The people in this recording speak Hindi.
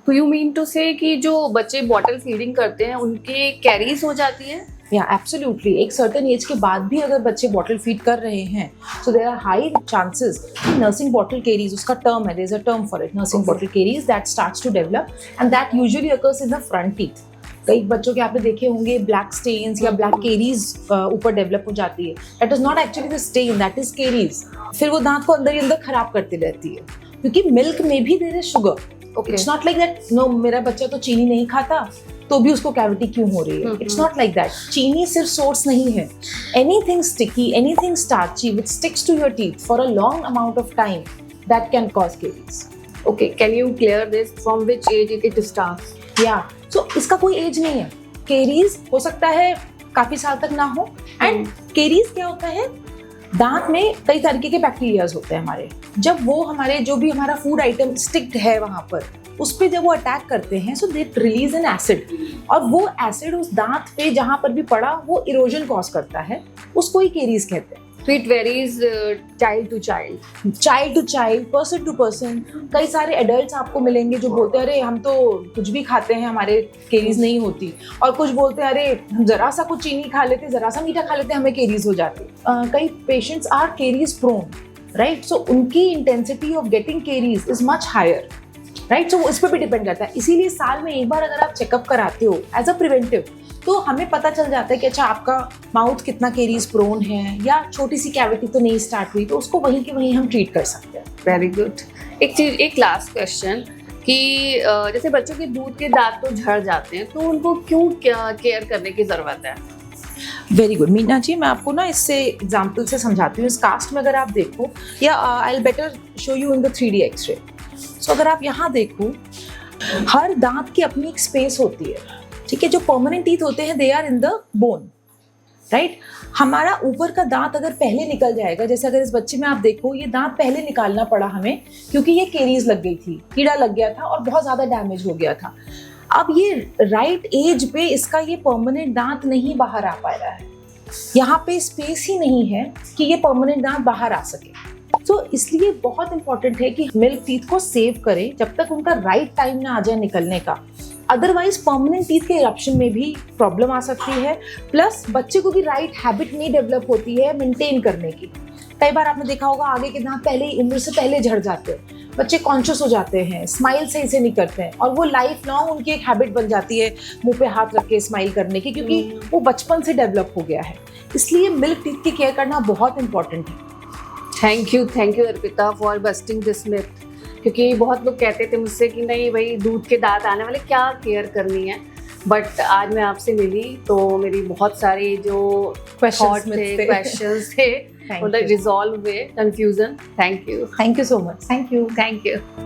तो यू मीन टू से कि जो बच्चे बॉटल फीडिंग करते हैं उनके कैरीज हो जाती है? या एब्सोल्युटली, एक सर्टेन एज के बाद भी अगर बच्चे बॉटल फीड कर रहे हैं, so there are high chances कि नर्सिंग बॉटल केरीज, उसका टर्म है, there is a term for it, nursing bottle caries that starts to develop and that usually occurs in the front teeth. कई बच्चों के आपने देखे होंगे ब्लैक स्टेन्स या ब्लैक केरीज ऊपर डेवलप हो जाती है, that is not actually the stain, that is caries. फिर वो दांत को अंदर ही अंदर खराब करती रहती है, क्योंकि मिल्क में भी there is sugar. It's not like that no मेरा बच्चा तो चीनी नहीं खाता तो भी उसको कैविटी क्यों हो रही है, इट्स नॉट लाइक दैट। चीनी सिर्फ सोर्स नहीं है, anything sticky, anything starchy which sticks to your teeth for a long amount of time, that can cause caries. Okay, can you clear this from which age it starts? या सो इसका कोई एज नहीं है, केरीज हो सकता है काफी साल तक ना हो। एंड केरीज क्या होता है, दांत में कई तरीके के बैक्टीरियाज होते हैं हमारे, जब वो हमारे जो भी हमारा फूड आइटम स्टिक्ड है वहां पर, उस पे जब वो अटैक करते हैं, सो दे रिलीज एन एसिड, और वो एसिड उस दांत पे जहां पर भी पड़ा वो इरोजन कॉज करता है, उसको ही केरीज कहते हैं। So it varies child to child. Child to child, person to person. कई सारे एडल्ट्स आपको मिलेंगे जो बोलते हैं अरे हम तो कुछ भी खाते हैं हमारे केरीज नहीं होती, और कुछ बोलते हैं अरे हम जरा सा कुछ चीनी खा लेते, जरा सा मीठा खा लेते हमें केरीज हो जाती। कई patients are caries prone, right, so उनकी intensity of getting caries is much higher, right, so इस पर भी डिपेंड करता है। इसीलिए साल में एक बार अगर आप चेकअप कराते हो एज अ प्रिवेंटिव, तो हमें पता चल जाता है कि अच्छा आपका माउथ कितना केरीज प्रोन है, या छोटी सी कैविटी तो नहीं स्टार्ट हुई, तो उसको वहीं के वहीं हम ट्रीट कर सकते हैं। Very good. एक लास्ट क्वेश्चन कि जैसे बच्चों के दूध के दांत तो झड़ जाते हैं, तो उनको क्यों केयर करने की जरूरत है? वेरी गुड मीना जी, मैं आपको ना इससे एग्जाम्पल से समझाती हूँ। इस कास्ट में अगर आप देखो, या I will better show you in the 3D x ray. So अगर आप यहाँ देखो, हर दांत की अपनी एक स्पेस होती है, ठीक है। जो परमानेंट टीथ होते हैं they are in the bone, right. हमारा ऊपर का दांत अगर पहले निकल जाएगा, जैसे अगर इस बच्चे में आप देखो, ये दांत पहले निकालना पड़ा हमें क्योंकि ये केरीज लग गई थी, कीड़ा लग गया था और बहुत ज्यादा डैमेज हो गया था। अब ये राइट एज पे इसका ये परमानेंट दांत नहीं बाहर आ पा रहा है, यहाँ पे स्पेस ही नहीं है कि ये परमानेंट दांत बाहर आ सके। तो इसलिए बहुत इंपॉर्टेंट है कि मिल्क टीथ को सेव करें जब तक उनका राइट टाइम ना आ जाए निकलने का। अदरवाइज परमानेंट टीथ के इरप्शन में भी प्रॉब्लम आ सकती है, प्लस बच्चे को भी राइट हैबिट नहीं डेवलप होती है मेंटेन करने की। कई बार आपने देखा होगा आगे के दांत पहले ही उम्र से पहले झड़ जाते हैं, बच्चे कॉन्शियस हो जाते हैं, स्माइल सही से नहीं करते हैं, और वो लाइफ लॉन्ग उनकी एक हैबिट बन जाती है मुंह पे हाथ रख के स्माइल करने की, क्योंकि वो बचपन से डेवलप हो गया है। इसलिए मिल्क टीथ की केयर करना बहुत इंपॉर्टेंट है। Thank you Arpita for busting this myth, क्योंकि बहुत लोग कहते थे मुझसे कि नहीं भाई दूध के दांत आने वाले क्या केयर करनी है, बट आज मैं आपसे मिली तो मेरी बहुत सारी जो क्वेश्चंस थे मतलब रिजॉल्व हुए, confusion. Thank you so much. Thank you.